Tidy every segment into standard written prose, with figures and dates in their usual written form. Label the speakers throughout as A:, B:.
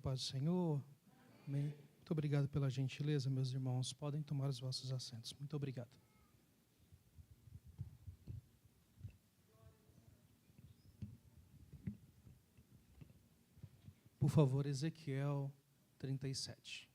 A: paz do Senhor. Amém. Muito obrigado pela gentileza, meus irmãos. Podem tomar os vossos assentos. Muito obrigado. Por favor, Ezequiel 37.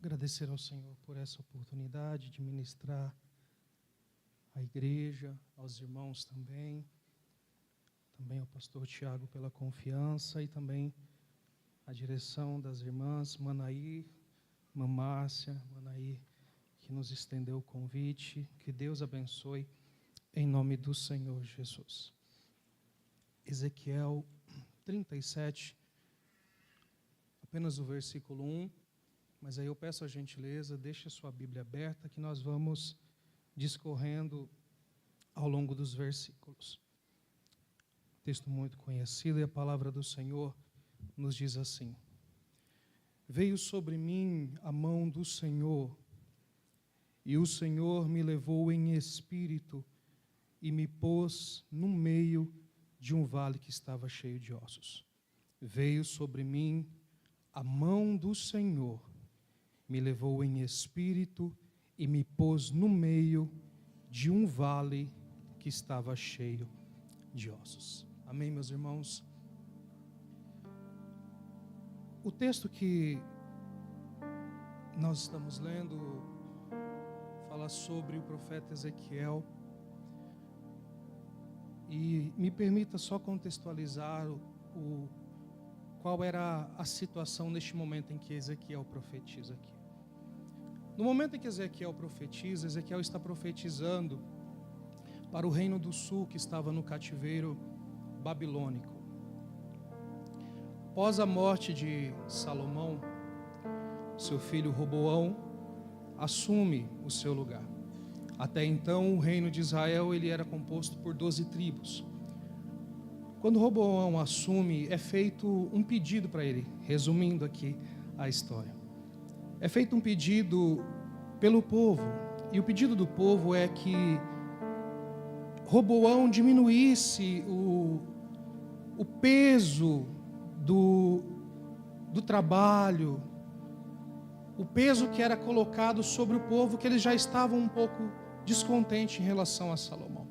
A: Agradecer ao Senhor por essa oportunidade de ministrar à igreja, aos irmãos também ao pastor Tiago pela confiança e também a direção das irmãs Manaí, Márcia, Manaí, que nos estendeu o convite. Que Deus abençoe em nome do Senhor Jesus. Ezequiel 37, apenas o versículo 1. Mas aí eu peço a gentileza, deixe a sua Bíblia aberta, que nós vamos discorrendo ao longo dos versículos. Texto muito conhecido, e a palavra do Senhor nos diz assim: Veio sobre mim a mão do Senhor, e o Senhor me levou em espírito e me pôs no meio de um vale que estava cheio de ossos. Veio sobre mim a mão do Senhor, me levou em espírito e me pôs no meio de um vale que estava cheio de ossos. Amém, meus irmãos? O texto que nós estamos lendo fala sobre o profeta Ezequiel. E me permita só contextualizar qual era a situação neste momento em que Ezequiel profetiza aqui. No momento em que Ezequiel profetiza, Ezequiel está profetizando para o reino do sul que estava no cativeiro babilônico. Após a morte de Salomão, seu filho Roboão assume o seu lugar. Até então, o reino de Israel ele era composto por 12 tribos. Quando Roboão assume, é feito um pedido para ele, resumindo aqui a história. É feito um pedido pelo povo, e o pedido do povo é que Roboão diminuísse o peso do trabalho, o peso que era colocado sobre o povo, que eles já estavam um pouco descontentes em relação a Salomão.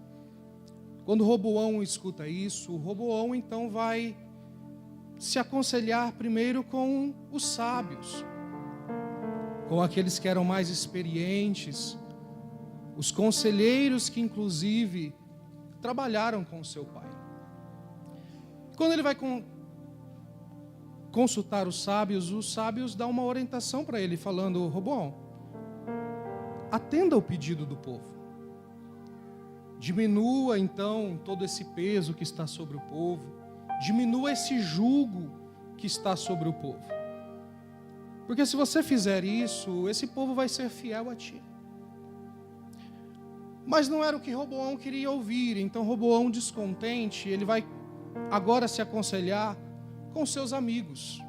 A: Quando Roboão escuta isso, Roboão então vai se aconselhar primeiro com os sábios, com aqueles que eram mais experientes, os conselheiros que inclusive trabalharam com seu pai. Quando ele vai consultar os sábios dão uma orientação para ele, falando: Roboão, atenda ao pedido do povo. Diminua então todo esse peso que está sobre o povo, diminua esse jugo que está sobre o povo. Porque se você fizer isso, esse povo vai ser fiel a ti. Mas não era o que Roboão queria ouvir. Então Roboão, descontente, ele vai agora se aconselhar com seus amigos,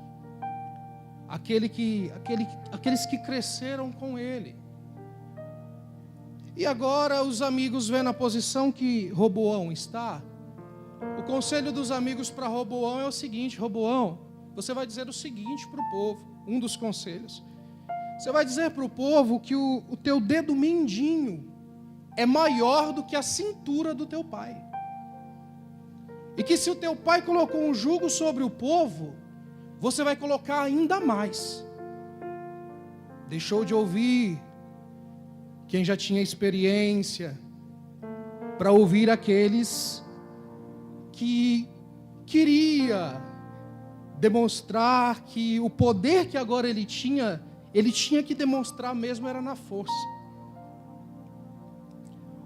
A: aqueles que cresceram com ele. E agora os amigos vendo a posição que Roboão está, o conselho dos amigos para Roboão é o seguinte: Roboão, você vai dizer o seguinte para o povo, um dos conselhos. Você vai dizer para o povo que o teu dedo mindinho é maior do que a cintura do teu pai. E que se o teu pai colocou um jugo sobre o povo, você vai colocar ainda mais. Deixou de ouvir quem já tinha experiência, para ouvir aqueles que queria demonstrar que o poder que agora ele tinha que demonstrar mesmo era na força.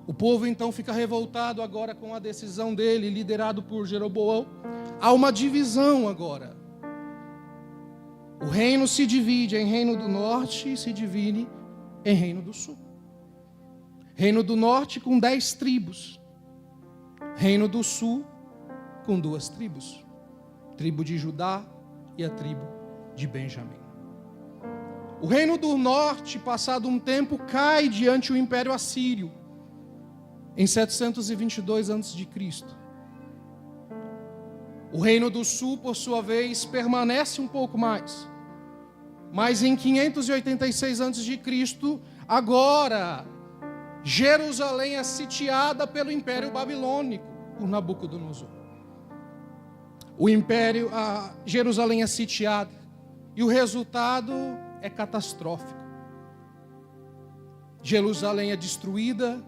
A: O povo então fica revoltado agora com a decisão dele, liderado por Jeroboão. Há uma divisão agora. O reino se divide em reino do norte e se divide em reino do sul. Reino do Norte com 10 tribos. Reino do Sul com 2 tribos. Tribo de Judá e a tribo de Benjamim. O Reino do Norte, passado um tempo, cai diante do Império Assírio, em 722 a.C. O Reino do Sul, por sua vez, permanece um pouco mais. Mas em 586 a.C., agora, Jerusalém é sitiada pelo Império Babilônico, por Nabucodonosor. Jerusalém é sitiada, e o resultado é catastrófico. Jerusalém é destruída,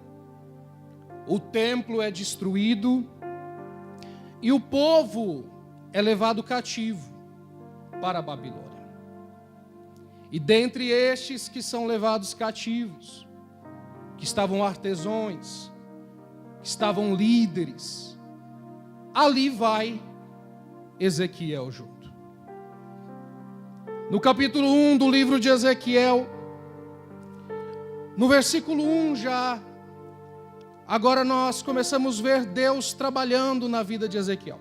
A: o templo é destruído, e o povo é levado cativo para a Babilônia. E dentre estes que são levados cativos, que estavam artesãos, que estavam líderes, ali vai Ezequiel junto. No capítulo 1 do livro de Ezequiel, no versículo 1 já, agora nós começamos a ver Deus trabalhando na vida de Ezequiel.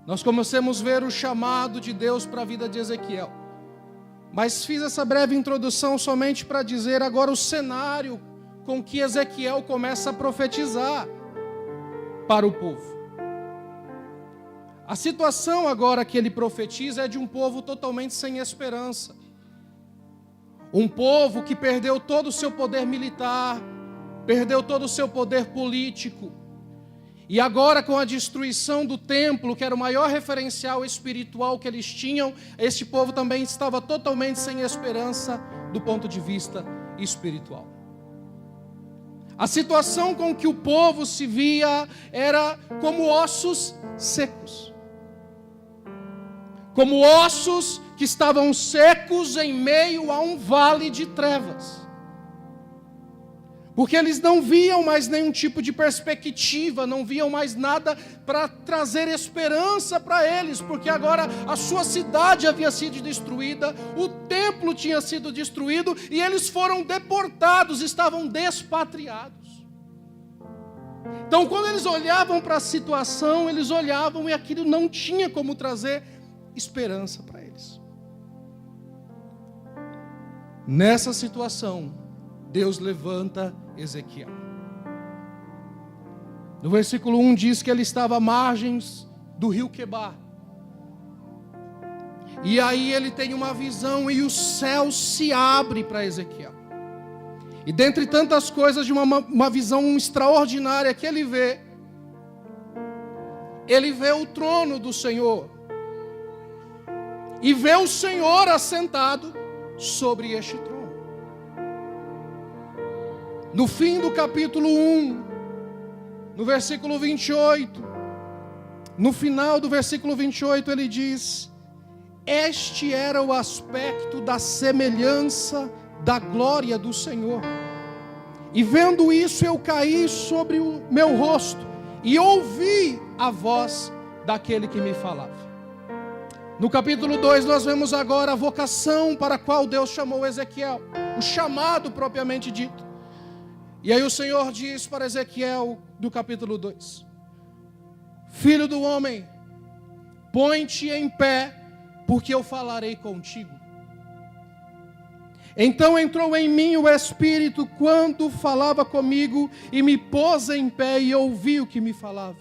A: Nós começamos a ver o chamado de Deus para a vida de Ezequiel. Mas fiz essa breve introdução somente para dizer agora o cenário com que Ezequiel começa a profetizar para o povo. A situação agora que ele profetiza é de um povo totalmente sem esperança. Um povo que perdeu todo o seu poder militar, perdeu todo o seu poder político. E agora, com a destruição do templo, que era o maior referencial espiritual que eles tinham, este povo também estava totalmente sem esperança do ponto de vista espiritual. A situação com que o povo se via era como ossos secos. Como ossos que estavam secos em meio a um vale de trevas. Porque eles não viam mais nenhum tipo de perspectiva, não viam mais nada para trazer esperança para eles, porque agora a sua cidade havia sido destruída, o templo tinha sido destruído e eles foram deportados, estavam despatriados. Então, quando eles olhavam para a situação, eles olhavam e aquilo não tinha como trazer esperança para eles. Nessa situação, Deus levanta Ezequiel. No versículo 1 diz que ele estava à margens do rio Quebar. E aí ele tem uma visão e o céu se abre para Ezequiel. E dentre tantas coisas, de uma visão extraordinária que ele vê o trono do Senhor. E vê o Senhor assentado sobre este trono. No fim do capítulo 1, no versículo 28, no final do versículo 28 ele diz: este era o aspecto da semelhança da glória do Senhor. E vendo isso eu caí sobre o meu rosto e ouvi a voz daquele que me falava. No capítulo 2 nós vemos agora a vocação para a qual Deus chamou Ezequiel, o chamado propriamente dito. E aí o Senhor diz para Ezequiel, no capítulo 2: filho do homem, põe-te em pé, porque eu falarei contigo. Então entrou em mim o Espírito quando falava comigo, e me pôs em pé e ouvi o que me falava.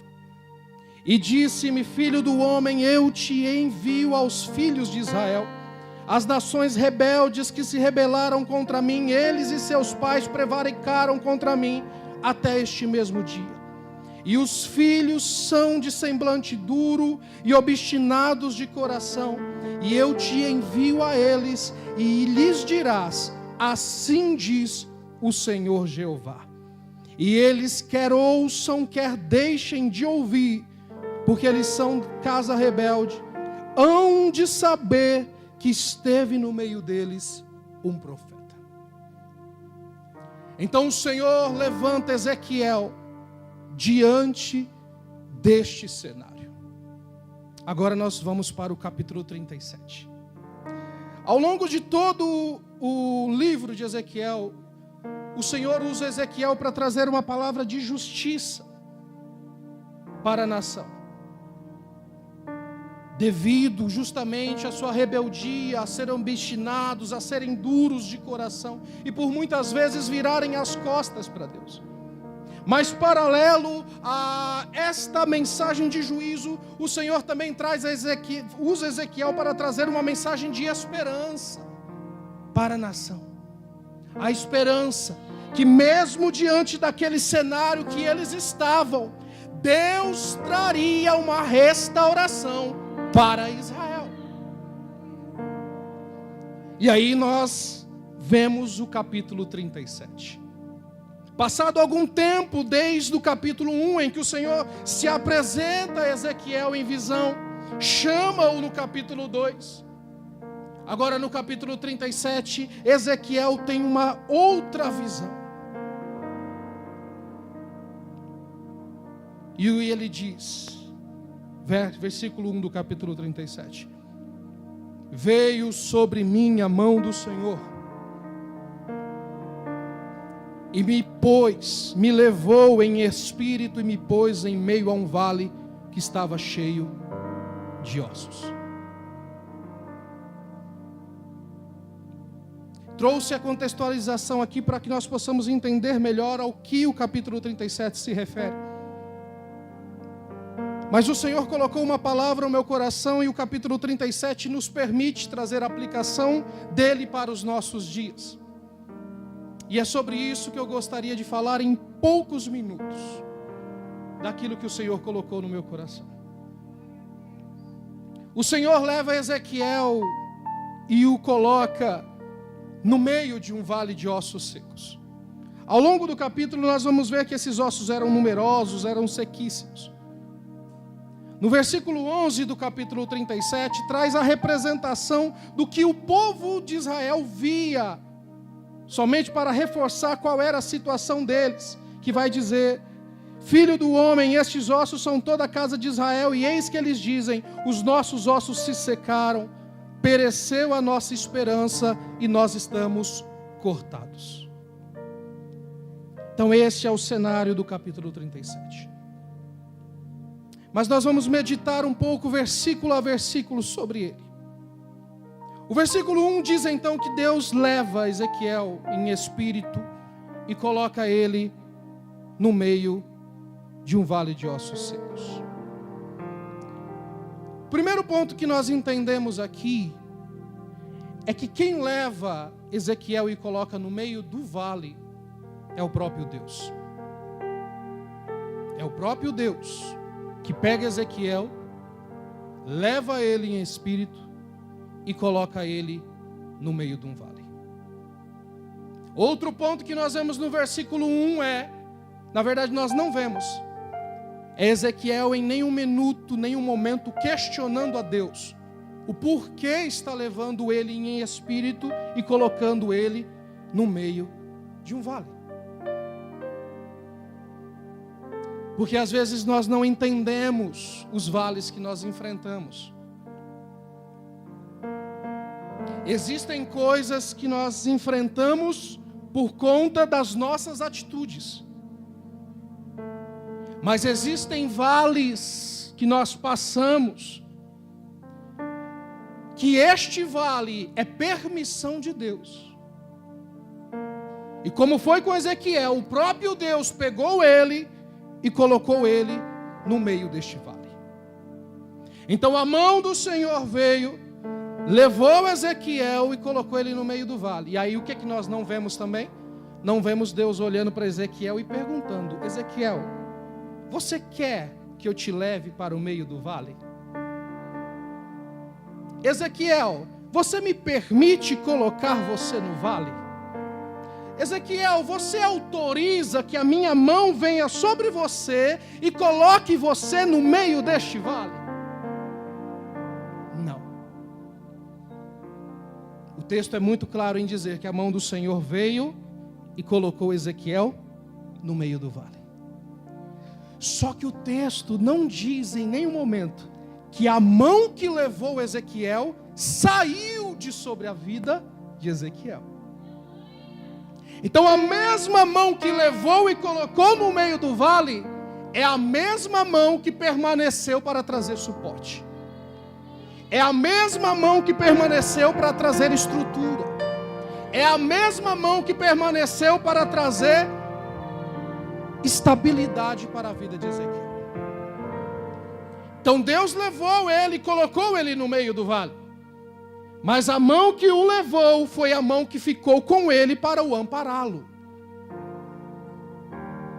A: E disse-me: filho do homem, eu te envio aos filhos de Israel, as nações rebeldes que se rebelaram contra mim, eles e seus pais prevaricaram contra mim até este mesmo dia. E os filhos são de semblante duro e obstinados de coração, e eu te envio a eles, e lhes dirás: assim diz o Senhor Jeová. E eles quer ouçam, quer deixem de ouvir, porque eles são casa rebelde, hão de saber que esteve no meio deles um profeta. Então o Senhor levanta Ezequiel diante deste cenário. Agora nós vamos para o capítulo 37. Ao longo de todo o livro de Ezequiel, o Senhor usa Ezequiel para trazer uma palavra de justiça para a nação, devido justamente à sua rebeldia, a serem obstinados, a serem duros de coração e por muitas vezes virarem as costas para Deus. Mas paralelo a esta mensagem de juízo, o Senhor também usa Ezequiel para trazer uma mensagem de esperança para a nação. A esperança que mesmo diante daquele cenário que eles estavam, Deus traria uma restauração para Israel. E aí nós vemos o capítulo 37. Passado algum tempo, desde o capítulo 1, em que o Senhor se apresenta a Ezequiel em visão, chama-o no capítulo 2. Agora no capítulo 37, Ezequiel tem uma outra visão. E ele diz, versículo 1 do capítulo 37, veio sobre mim a mão do Senhor, e me levou em espírito e me pôs em meio a um vale que estava cheio de ossos. Trouxe a contextualização aqui para que nós possamos entender melhor ao que o capítulo 37 se refere. Mas o Senhor colocou uma palavra no meu coração e o capítulo 37 nos permite trazer a aplicação dele para os nossos dias. E é sobre isso que eu gostaria de falar em poucos minutos, daquilo que o Senhor colocou no meu coração. O Senhor leva Ezequiel e o coloca no meio de um vale de ossos secos. Ao longo do capítulo nós vamos ver que esses ossos eram numerosos, eram sequíssimos. No versículo 11 do capítulo 37 traz a representação do que o povo de Israel via, somente para reforçar qual era a situação deles, que vai dizer: filho do homem, estes ossos são toda a casa de Israel, e eis que eles dizem, os nossos ossos se secaram, pereceu a nossa esperança e nós estamos cortados. Então este é o cenário do capítulo 37. Mas nós vamos meditar um pouco, versículo a versículo, sobre ele. O versículo 1 diz então que Deus leva Ezequiel em espírito e coloca ele no meio de um vale de ossos secos. O primeiro ponto que nós entendemos aqui é que quem leva Ezequiel e coloca no meio do vale é o próprio Deus. É o próprio Deus que pega Ezequiel, leva ele em espírito e coloca ele no meio de um vale. Outro ponto que nós vemos no versículo 1 na verdade nós não vemos, é Ezequiel em nenhum minuto, nenhum momento questionando a Deus o porquê está levando ele em espírito e colocando ele no meio de um vale. Porque às vezes nós não entendemos os vales que nós enfrentamos. Existem coisas que nós enfrentamos por conta das nossas atitudes. Mas existem vales que nós passamos, que este vale é permissão de Deus. E como foi com Ezequiel, o próprio Deus pegou ele e colocou ele no meio deste vale. Então a mão do Senhor veio, levou Ezequiel e colocou ele no meio do vale. E aí o que é que nós não vemos também? Não vemos Deus olhando para Ezequiel e perguntando: Ezequiel, você quer que eu te leve para o meio do vale? Ezequiel, você me permite colocar você no vale? Ezequiel, você autoriza que a minha mão venha sobre você e coloque você no meio deste vale? Não. O texto é muito claro em dizer que a mão do Senhor veio e colocou Ezequiel no meio do vale. Só que o texto não diz em nenhum momento que a mão que levou Ezequiel saiu de sobre a vida de Ezequiel. Então a mesma mão que levou e colocou no meio do vale é a mesma mão que permaneceu para trazer suporte. É a mesma mão que permaneceu para trazer estrutura. É a mesma mão que permaneceu para trazer estabilidade para a vida de Ezequiel. Então Deus levou ele e colocou ele no meio do vale. Mas a mão que o levou foi a mão que ficou com ele para o ampará-lo.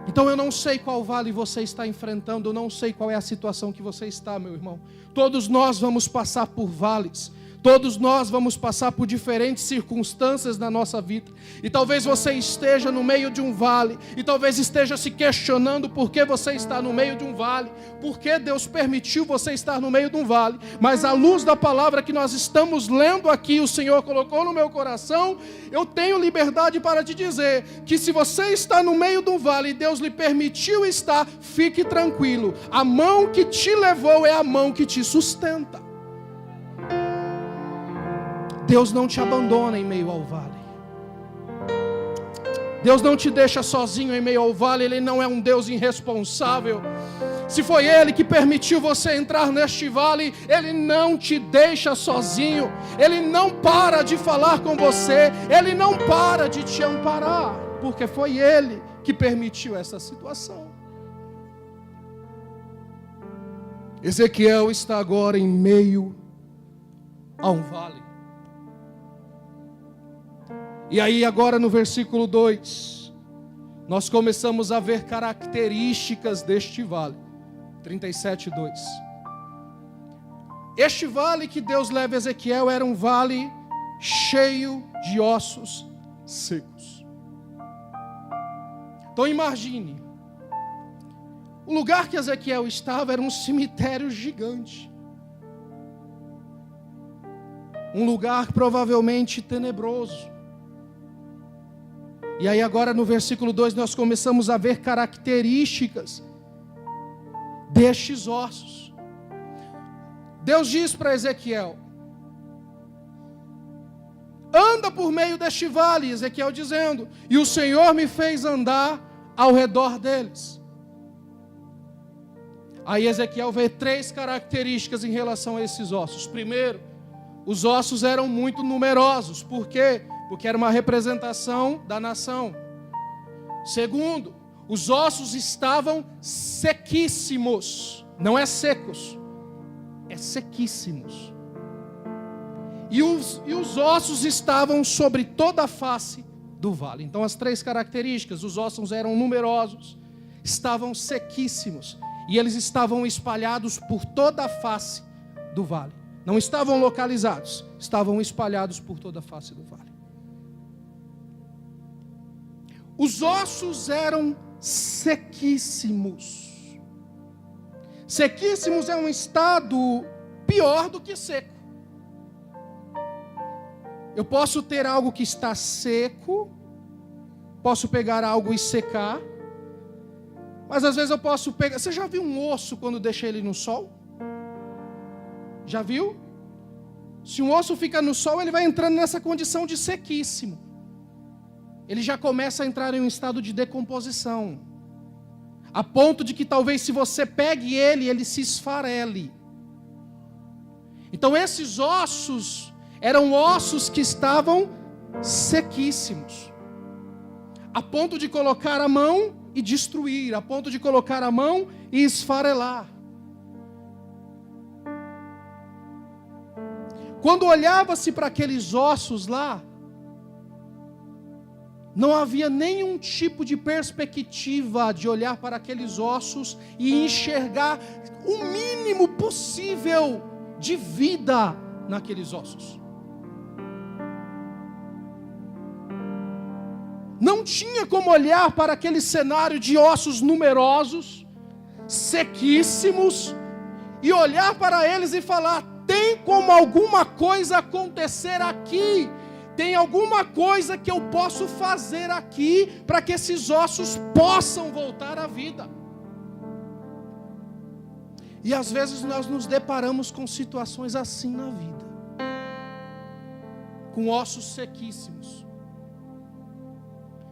A: Então eu não sei qual vale você está enfrentando, eu não sei qual é a situação que você está, meu irmão. Todos nós vamos passar por vales. Todos nós vamos passar por diferentes circunstâncias na nossa vida. E talvez você esteja no meio de um vale. E talvez esteja se questionando por que você está no meio de um vale. Por que Deus permitiu você estar no meio de um vale. Mas à luz da palavra que nós estamos lendo aqui, o Senhor colocou no meu coração, eu tenho liberdade para te dizer que se você está no meio de um vale e Deus lhe permitiu estar, fique tranquilo. A mão que te levou é a mão que te sustenta. Deus não te abandona em meio ao vale. Deus não te deixa sozinho em meio ao vale. Ele não é um Deus irresponsável. Se foi Ele que permitiu você entrar neste vale, Ele não te deixa sozinho. Ele não para de falar com você. Ele não para de te amparar, porque foi Ele que permitiu essa situação. Ezequiel está agora em meio a um vale. E aí agora no versículo 2, nós começamos a ver características deste vale. 37:2. Este vale que Deus leva a Ezequiel era um vale cheio de ossos secos. Então imagine, o lugar que Ezequiel estava era um cemitério gigante. Um lugar provavelmente tenebroso. E aí agora no versículo 2 nós começamos a ver características destes ossos. Deus diz para Ezequiel: anda por meio deste vale, Ezequiel dizendo, e o Senhor me fez andar ao redor deles. Aí Ezequiel vê 3 características em relação a esses ossos. Primeiro, os ossos eram muito numerosos. Por quê? Porque era uma representação da nação. Segundo, os ossos estavam sequíssimos. Não é secos, é sequíssimos. E os ossos estavam sobre toda a face do vale. Então as 3 características: os ossos eram numerosos, estavam sequíssimos, e eles estavam espalhados por toda a face do vale. Não estavam localizados, estavam espalhados por toda a face do vale. Os ossos eram sequíssimos. Sequíssimos é um estado pior do que seco. Eu posso ter algo que está seco, posso pegar algo e secar, mas às vezes eu posso pegar... Você já viu um osso quando deixa ele no sol? Já viu? Se um osso fica no sol, ele vai entrando nessa condição de sequíssimo. Ele já começa a entrar em um estado de decomposição, a ponto de que talvez se você pegue ele se esfarele. Então esses ossos eram ossos que estavam sequíssimos, a ponto de colocar a mão e destruir, a ponto de colocar a mão e esfarelar. Quando olhava-se para aqueles ossos lá, não havia nenhum tipo de perspectiva de olhar para aqueles ossos e enxergar o mínimo possível de vida naqueles ossos. Não tinha como olhar para aquele cenário de ossos numerosos, sequíssimos, e olhar para eles e falar: tem como alguma coisa acontecer aqui? Tem alguma coisa que eu posso fazer aqui para que esses ossos possam voltar à vida? E às vezes nós nos deparamos com situações assim na vida, com ossos sequíssimos.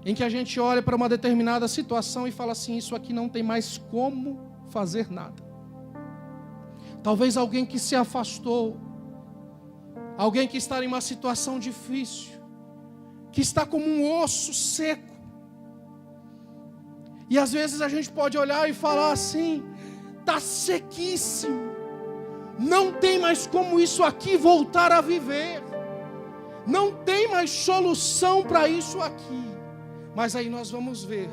A: em que a gente olha para uma determinada situação e fala assim: isso aqui não tem mais como fazer nada. Talvez alguém que se afastou, alguém que está em uma situação difícil, que está como um osso seco. E às vezes a gente pode olhar e falar assim: está sequíssimo, não tem mais como isso aqui voltar a viver, não tem mais solução para isso aqui. Mas aí nós vamos ver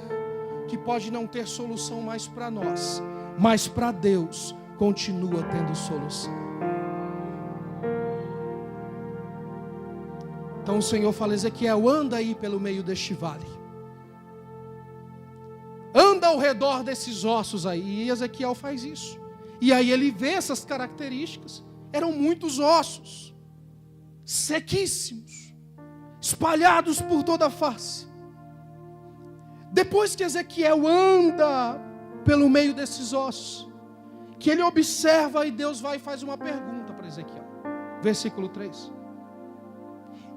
A: que pode não ter solução mais para nós, mas para Deus continua tendo solução. Então o Senhor fala: Ezequiel, anda aí pelo meio deste vale, anda ao redor desses ossos aí. E Ezequiel faz isso. E aí ele vê essas características. Eram muitos ossos, sequíssimos, espalhados por toda a face. Depois que Ezequiel anda pelo meio desses ossos, que ele observa, e Deus vai e faz uma pergunta para Ezequiel. Versículo 3.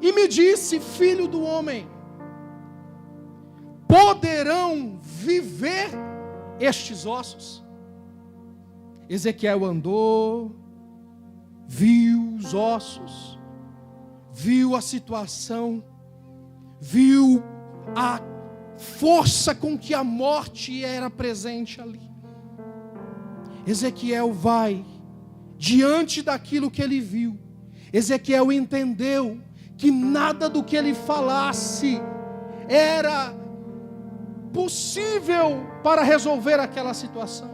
A: E me disse: filho do homem, poderão viver estes ossos? Ezequiel andou, viu os ossos, viu a situação, viu a força com que a morte era presente ali. Ezequiel vai diante daquilo que ele viu. Ezequiel entendeu que nada do que ele falasse era possível para resolver aquela situação.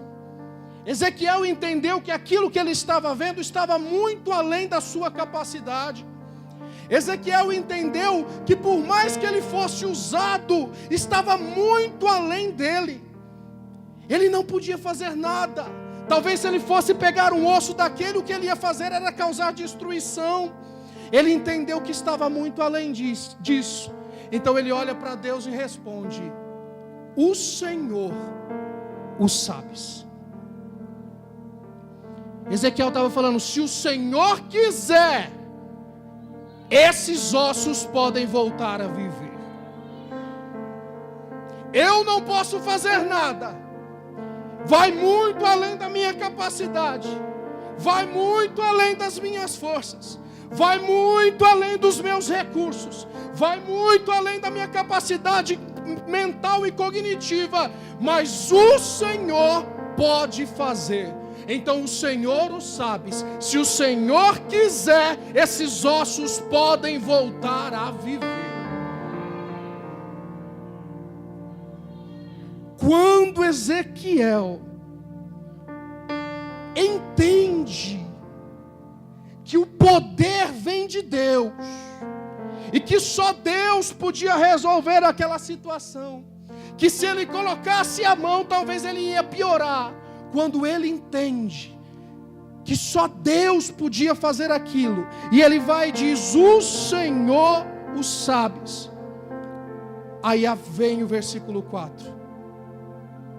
A: Ezequiel entendeu que aquilo que ele estava vendo estava muito além da sua capacidade. Ezequiel entendeu que por mais que ele fosse usado, estava muito além dele. Ele não podia fazer nada. Talvez se ele fosse pegar um osso daquele, o que ele ia fazer era causar destruição. Ele entendeu que estava muito além disso. Então ele olha para Deus e responde: o Senhor o sabes. Ezequiel estava falando: se o Senhor quiser, esses ossos podem voltar a viver. Eu não posso fazer nada. Vai muito além da minha capacidade. Vai muito além das minhas forças. Vai muito além dos meus recursos. Vai muito além da minha capacidade mental e cognitiva. Mas o Senhor pode fazer. Então o Senhor o sabe. Se o Senhor quiser, esses ossos podem voltar a viver. Quando Ezequiel entende que o poder vem de Deus e que só Deus podia resolver aquela situação, que se ele colocasse a mão talvez ele ia piorar. Quando ele entende que só Deus podia fazer aquilo, e ele vai e diz: o Senhor o sabes. Aí vem o versículo 4.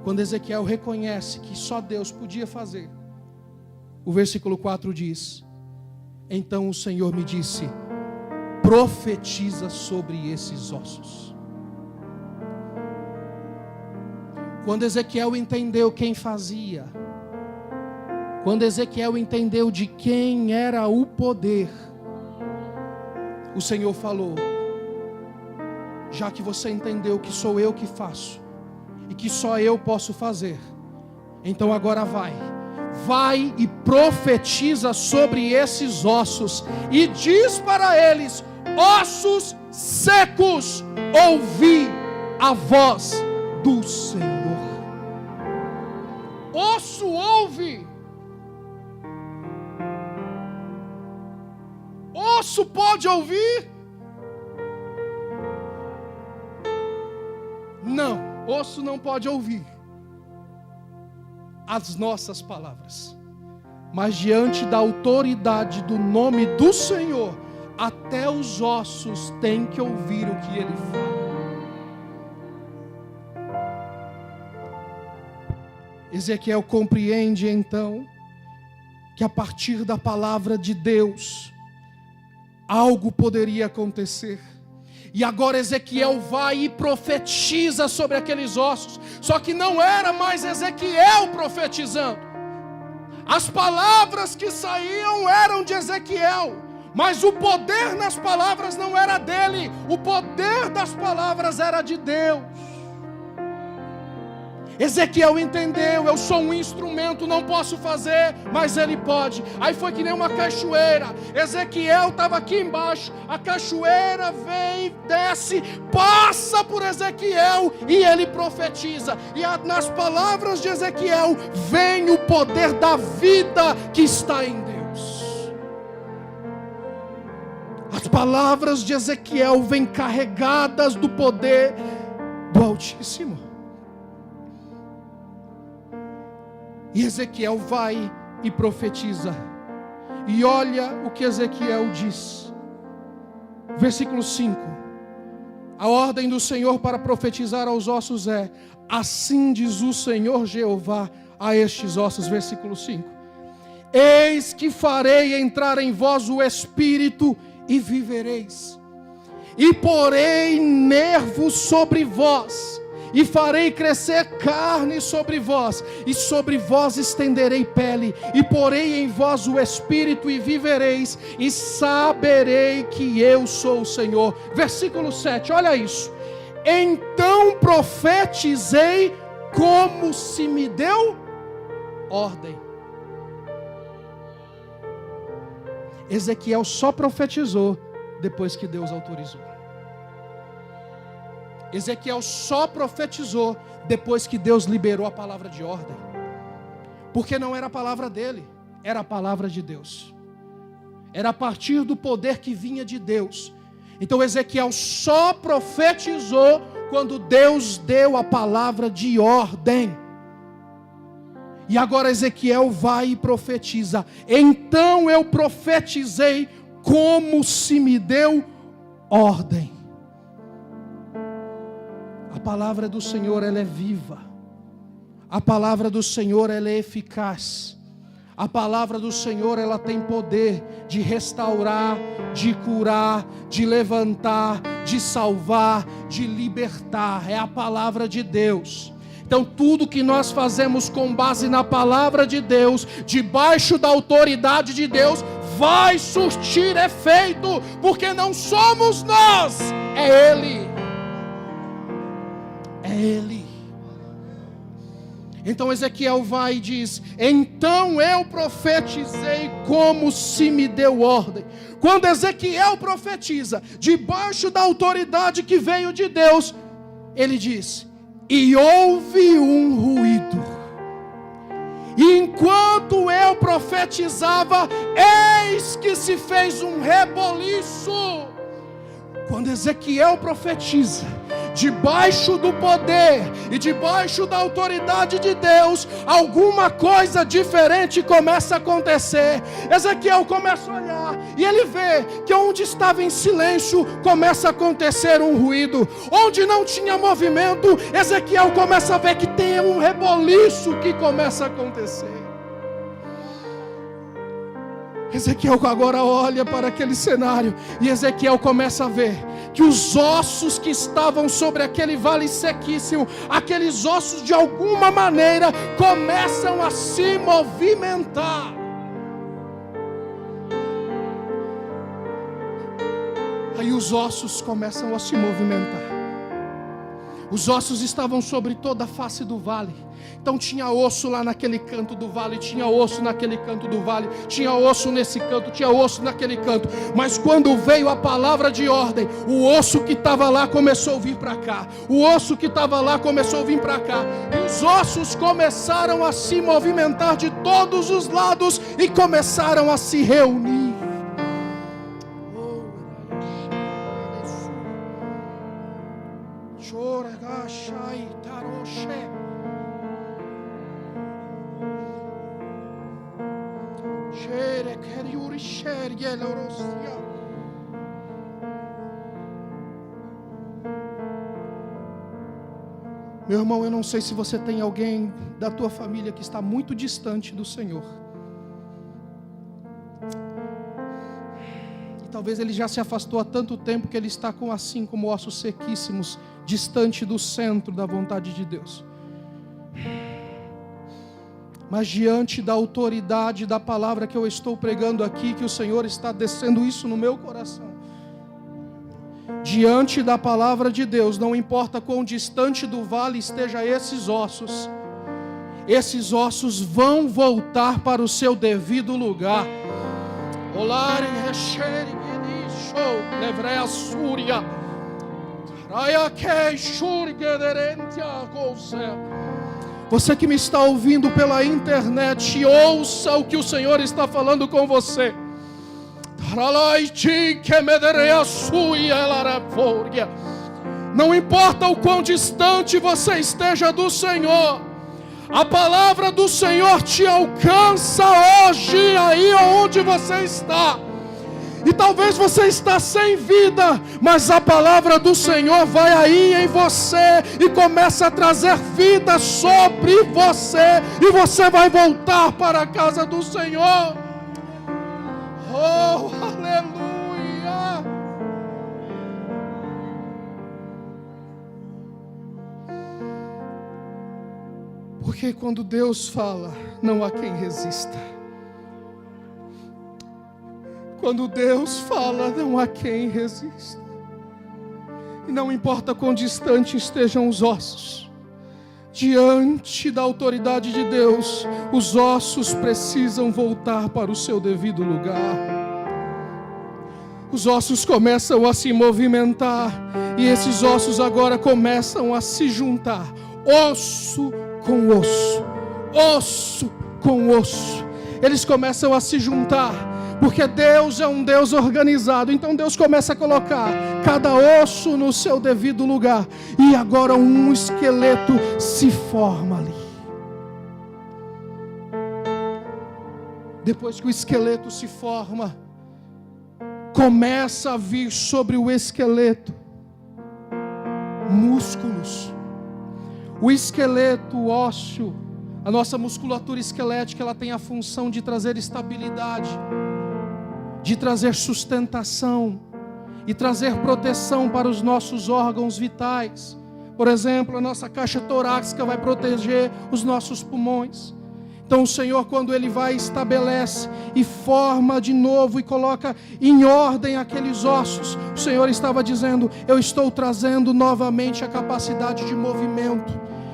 A: Quando Ezequiel reconhece que só Deus podia fazer, o versículo 4 diz: então o Senhor me disse: profetiza sobre esses ossos. Quando Ezequiel entendeu quem fazia, quando Ezequiel entendeu de quem era o poder, o Senhor falou: já que você entendeu que sou eu que faço, e que só eu posso fazer, então agora vai e profetiza sobre esses ossos, e diz para eles: ossos secos, ouvi a voz do Senhor. Osso ouve. Osso pode ouvir? Não, osso não pode ouvir as nossas palavras, mas diante da autoridade do nome do Senhor, até os ossos têm que ouvir o que Ele fala. Ezequiel compreende então que a partir da palavra de Deus algo poderia acontecer. E agora Ezequiel vai e profetiza sobre aqueles ossos. Só que não era mais Ezequiel profetizando. As palavras que saíam eram de Ezequiel, mas o poder nas palavras não era dele. O poder das palavras era de Deus. Ezequiel entendeu, eu sou um instrumento, não posso fazer, mas ele pode. Aí foi que nem uma cachoeira. Ezequiel estava aqui embaixo, a cachoeira vem, desce, passa por Ezequiel e ele profetiza. E nas palavras de Ezequiel vem o poder da vida que está em Deus. As palavras de Ezequiel vêm carregadas do poder do Altíssimo. E Ezequiel vai e profetiza. E olha o que Ezequiel diz. Versículo 5. A ordem do Senhor para profetizar aos ossos é: assim diz o Senhor Jeová a estes ossos. Versículo 5. Eis que farei entrar em vós o Espírito e vivereis. E porei nervos sobre vós. E farei crescer carne sobre vós, e sobre vós estenderei pele, e porei em vós o Espírito e vivereis, e saberei que eu sou o Senhor. Versículo 7, olha isso. Então profetizei como se me deu ordem. Ezequiel só profetizou depois que Deus autorizou. Ezequiel só profetizou depois que Deus liberou a palavra de ordem. Porque não era a palavra dele, era a palavra de Deus. Era a partir do poder que vinha de Deus. Então Ezequiel só profetizou quando Deus deu a palavra de ordem. E agora Ezequiel vai e profetiza. Então eu profetizei como se me deu ordem. A palavra do Senhor, ela é viva. A palavra do Senhor, ela é eficaz. A palavra do Senhor, ela tem poder de restaurar, de curar, de levantar, de salvar, de libertar. É a palavra de Deus. Então tudo que nós fazemos com base na palavra de Deus, debaixo da autoridade de Deus, vai surtir efeito, porque não somos nós, é Ele. É Ele. Então Ezequiel vai e diz: então eu profetizei como se me deu ordem. Quando Ezequiel profetiza, debaixo da autoridade que veio de Deus, ele diz: e houve um ruído. E enquanto eu profetizava, eis que se fez um reboliço. Quando Ezequiel profetiza, debaixo do poder e debaixo da autoridade de Deus, alguma coisa diferente começa a acontecer. Ezequiel começa a olhar e ele vê que onde estava em silêncio começa a acontecer um ruído. Onde não tinha movimento, Ezequiel começa a ver que tem um reboliço que começa a acontecer. Ezequiel agora olha para aquele cenário e Ezequiel começa a ver que os ossos que estavam sobre aquele vale sequíssimo, aqueles ossos de alguma maneira começam a se movimentar. Aí os ossos começam a se movimentar. Os ossos estavam sobre toda a face do vale. Então tinha osso lá naquele canto do vale, tinha osso naquele canto do vale, tinha osso nesse canto, tinha osso naquele canto. Mas quando veio a palavra de ordem, o osso que estava lá começou a vir para cá. O osso que estava lá começou a vir para cá. E os ossos começaram a se movimentar de todos os lados e começaram a se reunir. Meu irmão, eu não sei se você tem alguém da tua família que está muito distante do Senhor. E talvez ele já se afastou há tanto tempo que ele está assim como ossos sequíssimos, distante do centro da vontade de Deus. Mas diante da autoridade da palavra que eu estou pregando aqui, que o Senhor está descendo isso no meu coração, diante da palavra de Deus, não importa quão distante do vale esteja esses ossos vão voltar para o seu devido lugar. Você que me está ouvindo pela internet, ouça o que o Senhor está falando com você. Não importa o quão distante você esteja do Senhor, a palavra do Senhor te alcança hoje, aí onde você está. E talvez você está sem vida, mas a palavra do Senhor vai aí em você e começa a trazer vida sobre você, e você vai voltar para a casa do Senhor. Oh, aleluia! Porque quando Deus fala, não há quem resista. Quando Deus fala, não há quem resista. E não importa quão distante estejam os ossos, diante da autoridade de Deus, os ossos precisam voltar para o seu devido lugar. Os ossos começam a se movimentar, e esses ossos agora começam a se juntar, osso com osso, osso com osso. Eles começam a se juntar, porque Deus é um Deus organizado. Então Deus começa a colocar cada osso no seu devido lugar, e agora um esqueleto se forma ali. Depois que o esqueleto se forma, começa a vir sobre o esqueleto músculos. O esqueleto ósseo, a nossa musculatura esquelética, ela tem a função de trazer estabilidade, de trazer sustentação e trazer proteção para os nossos órgãos vitais. Por exemplo, a nossa caixa torácica vai proteger os nossos pulmões. Então o Senhor, quando Ele vai, estabelece e forma de novo e coloca em ordem aqueles ossos, o Senhor estava dizendo: eu estou trazendo novamente a capacidade de movimento,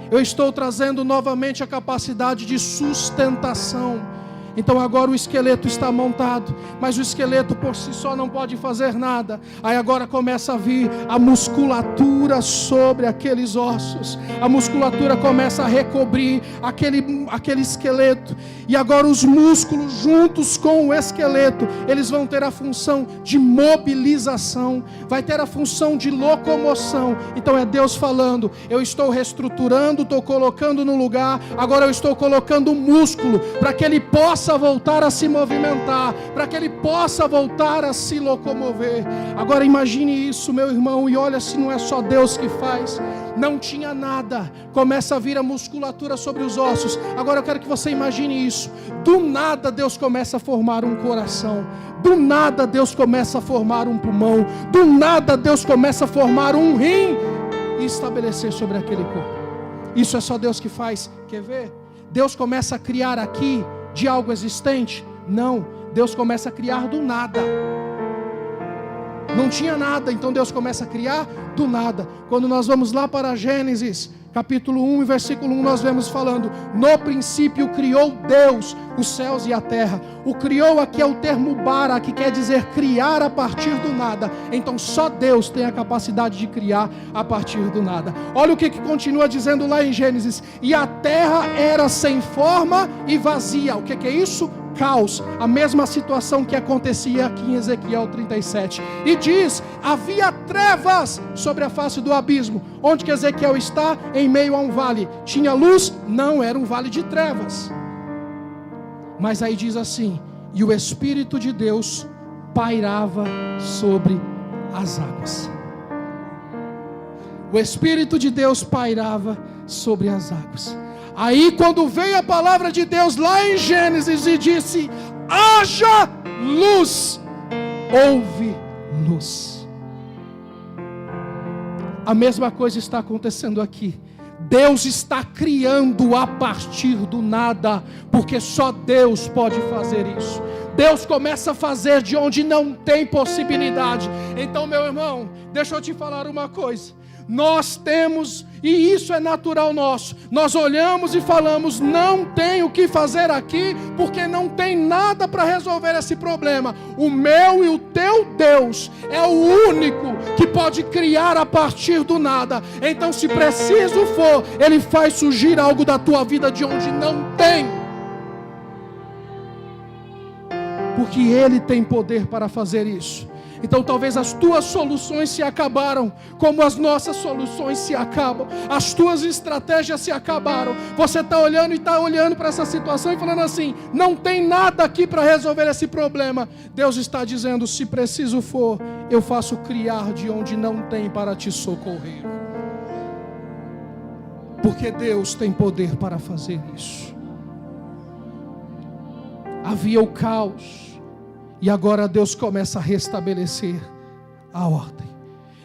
A: eu estou trazendo novamente a capacidade de sustentação. Então agora o esqueleto está montado, mas o esqueleto por si só não pode fazer nada. Aí agora começa a vir a musculatura sobre aqueles ossos. A musculatura começa a recobrir aquele esqueleto. E agora os músculos juntos com o esqueleto, eles vão ter a função de mobilização, vai ter a função de locomoção. Então é Deus falando: eu estou reestruturando, estou colocando no lugar. Agora eu estou colocando o músculo para que ele possa voltar a se movimentar, para que ele possa voltar a se locomover. Agora imagine isso, meu irmão, e olha se não é só Deus que faz. Não tinha nada, começa a vir a musculatura sobre os ossos. Agora eu quero que você imagine isso. Do nada Deus começa a formar um coração, do nada Deus começa a formar um pulmão, do nada Deus começa a formar um rim e estabelecer sobre aquele corpo. Isso é só Deus que faz. Quer ver? Deus começa a criar aqui de algo existente? Não, Deus começa a criar do nada. Não tinha nada, então Deus começa a criar do nada. Quando nós vamos lá para Gênesis, capítulo 1, versículo 1, nós vemos falando: no princípio criou Deus os céus e a terra. O criou aqui é o termo bara, que quer dizer criar a partir do nada. Então só Deus tem a capacidade de criar a partir do nada. Olha o que continua dizendo lá em Gênesis: e a terra era sem forma e vazia. O que é isso? Caos, a mesma situação que acontecia aqui em Ezequiel 37. E diz: havia trevas sobre a face do abismo. Onde que Ezequiel está? Em meio a um vale. Tinha luz? Não, era um vale de trevas. Mas aí diz assim: e o Espírito de Deus pairava sobre as águas. O Espírito de Deus pairava sobre as águas. Aí quando veio a palavra de Deus lá em Gênesis e disse: haja luz, ouve-nos. A mesma coisa está acontecendo aqui. Deus está criando a partir do nada, porque só Deus pode fazer isso. Deus começa a fazer de onde não tem possibilidade. Então, meu irmão, deixa eu te falar uma coisa. Nós temos, e isso é natural nosso, nós olhamos e falamos, não tem o que fazer aqui, porque não tem nada para resolver esse problema. O meu e o teu Deus é o único que pode criar a partir do nada. Então, se preciso for, Ele faz surgir algo da tua vida de onde não tem, porque Ele tem poder para fazer isso. Então talvez as tuas soluções se acabaram, como as nossas soluções se acabam. As tuas estratégias se acabaram. Você está olhando e está olhando para essa situação e falando assim, não tem nada aqui para resolver esse problema. Deus está dizendo, se preciso for, eu faço criar de onde não tem para te socorrer. Porque Deus tem poder para fazer isso. Havia o caos. E agora Deus começa a restabelecer a ordem.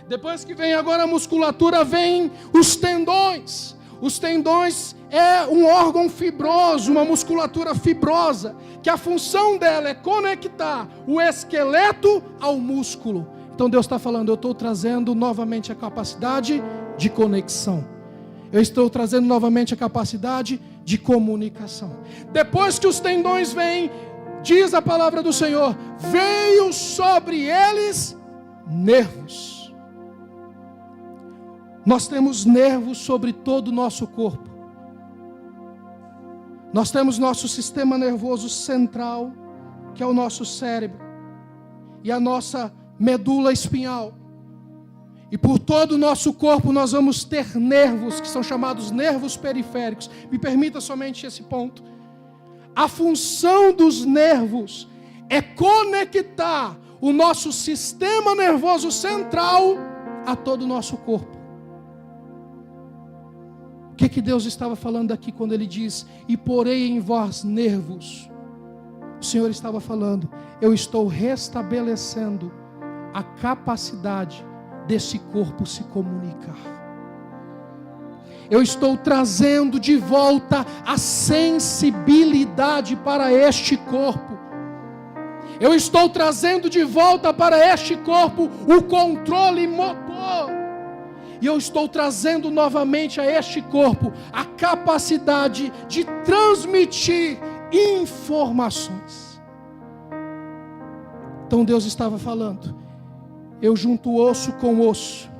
A: Depois que vem agora a musculatura, vem os tendões. Os tendões é um órgão fibroso, uma musculatura fibrosa, que a função dela é conectar o esqueleto ao músculo. Então Deus está falando, eu estou trazendo novamente a capacidade de conexão. Eu estou trazendo novamente a capacidade de comunicação. Depois que os tendões vêm, diz a palavra do Senhor, veio sobre eles nervos. Nós temos nervos sobre todo o nosso corpo. Nós temos nosso sistema nervoso central, que é o nosso cérebro, e a nossa medula espinhal. E por todo o nosso corpo nós vamos ter nervos, que são chamados nervos periféricos. Me permita somente esse ponto. A função dos nervos é conectar o nosso sistema nervoso central a todo o nosso corpo. O que Deus estava falando aqui quando Ele diz, e porei em vós nervos? O Senhor estava falando, eu estou restabelecendo a capacidade desse corpo se comunicar. Eu estou trazendo de volta a sensibilidade para este corpo. Eu estou trazendo de volta para este corpo o controle motor. E eu estou trazendo novamente a este corpo a capacidade de transmitir informações. Então Deus estava falando, eu junto osso com osso,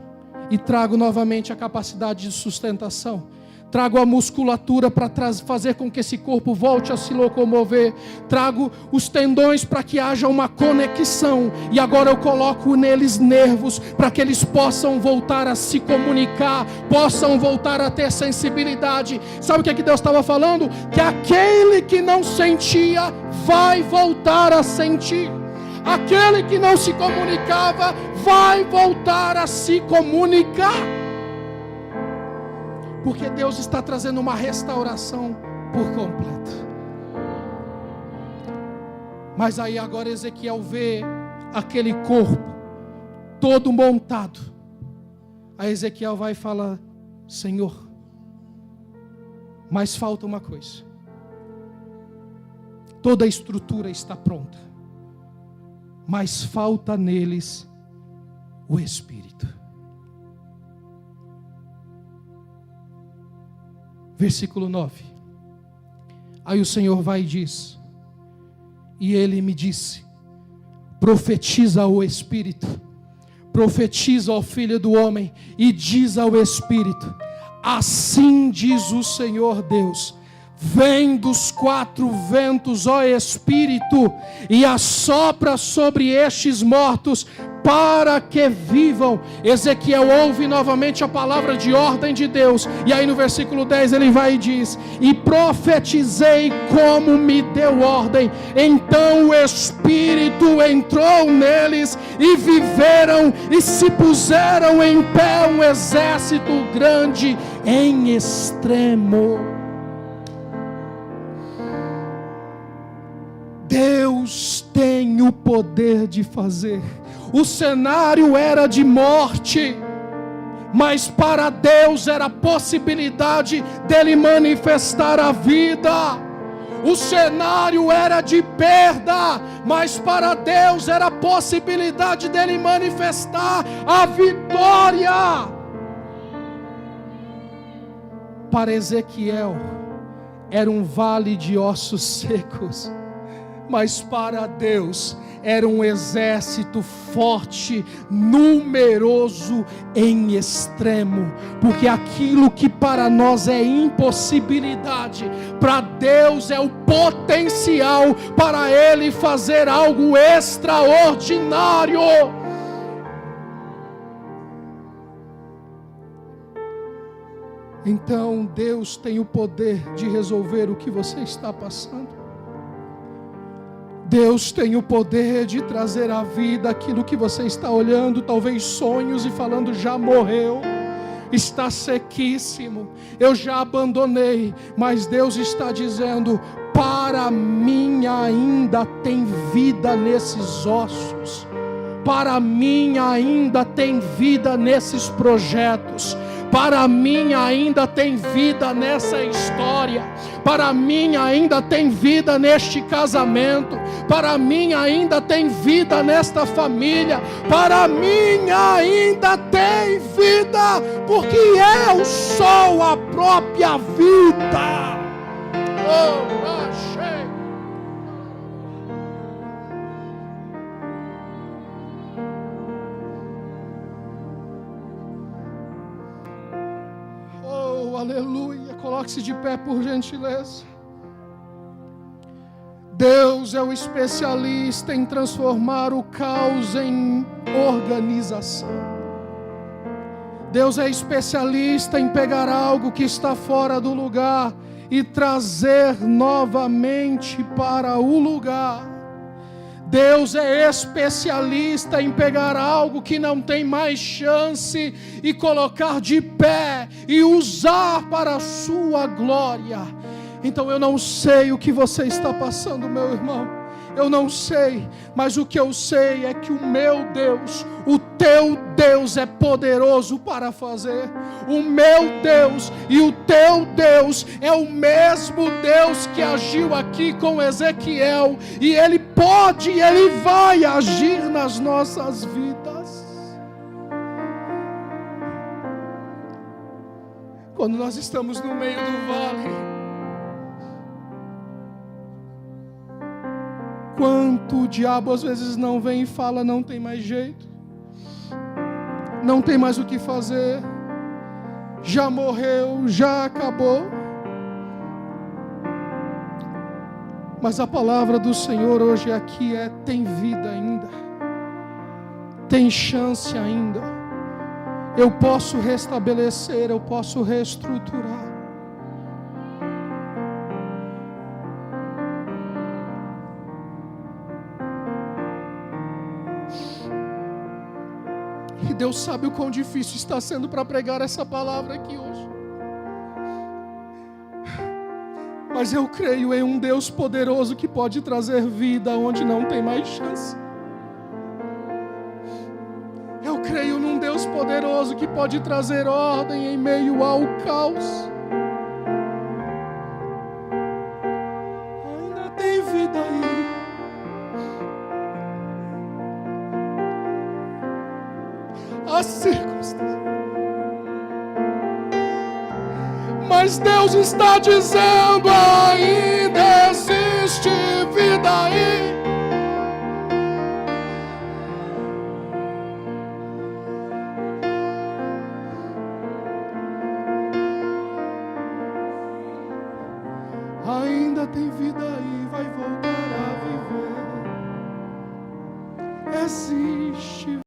A: e trago novamente a capacidade de sustentação. Trago a musculatura para fazer com que esse corpo volte a se locomover. Trago os tendões para que haja uma conexão. E agora eu coloco neles nervos para que eles possam voltar a se comunicar, possam voltar a ter sensibilidade. Sabe o que Deus estava falando? Que aquele que não sentia vai voltar a sentir. Aquele que não se comunicava vai voltar a se comunicar. Porque Deus está trazendo uma restauração por completo. Mas aí agora Ezequiel vê aquele corpo todo montado. Aí Ezequiel vai e fala, Senhor, mas falta uma coisa. Toda a estrutura está pronta, mas falta neles o Espírito. Versículo 9. Aí o Senhor vai e diz, e Ele me disse, profetiza ao Espírito, profetiza ao Filho do Homem, e diz ao Espírito, assim diz o Senhor Deus, vem dos quatro ventos, ó Espírito, e assopra sobre estes mortos, para que vivam. Ezequiel ouve novamente a palavra de ordem de Deus, e aí no versículo 10 ele vai e diz, e profetizei como me deu ordem, então o Espírito entrou neles, e viveram, e se puseram em pé um exército grande em extremo. Deus tem o o poder de fazer. O cenário era de morte, mas para Deus era a possibilidade dele manifestar a vida. O cenário era de perda, mas para Deus era a possibilidade dele manifestar a vitória. Para Ezequiel era um vale de ossos secos, mas para Deus era um exército forte, numeroso em extremo, porque aquilo que para nós é impossibilidade, para Deus é o potencial para Ele fazer algo extraordinário. Então Deus tem o poder de resolver o que você está passando. Deus tem o poder de trazer à vida aquilo que você está olhando, talvez sonhos, e falando: já morreu, está sequíssimo, eu já abandonei. Mas Deus está dizendo: para mim ainda tem vida nesses ossos, para mim ainda tem vida nesses projetos, para mim ainda tem vida nessa história, para mim ainda tem vida neste casamento, para mim ainda tem vida nesta família, para mim ainda tem vida, porque eu sou a própria vida. Oh, achei. Oh, aleluia. Coloque-se de pé, por gentileza. Deus é o especialista em transformar o caos em organização. Deus é especialista em pegar algo que está fora do lugar e trazer novamente para o lugar. Deus é especialista em pegar algo que não tem mais chance e colocar de pé e usar para a sua glória. Então eu não sei o que você está passando, meu irmão, eu não sei, mas o que eu sei é que o meu Deus, o teu Deus é poderoso para fazer. O meu Deus e o teu Deus é o mesmo Deus que agiu aqui com Ezequiel, e Ele pode e Ele vai agir nas nossas vidas. Quando nós estamos no meio do vale, quanto o diabo às vezes não vem e fala: não tem mais jeito, não tem mais o que fazer, já morreu, já acabou. Mas a palavra do Senhor hoje aqui é: tem vida ainda, tem chance ainda, eu posso restabelecer, eu posso reestruturar. E Deus sabe o quão difícil está sendo para pregar essa palavra aqui hoje. Mas eu creio em um Deus poderoso que pode trazer vida onde não tem mais chance. Eu creio num Deus poderoso que pode trazer ordem em meio ao caos. Ainda tem vida aí. As circunstâncias. Mas Deus está dizendo: ainda existe vida aí. Ainda tem vida aí, vai voltar a viver. Existe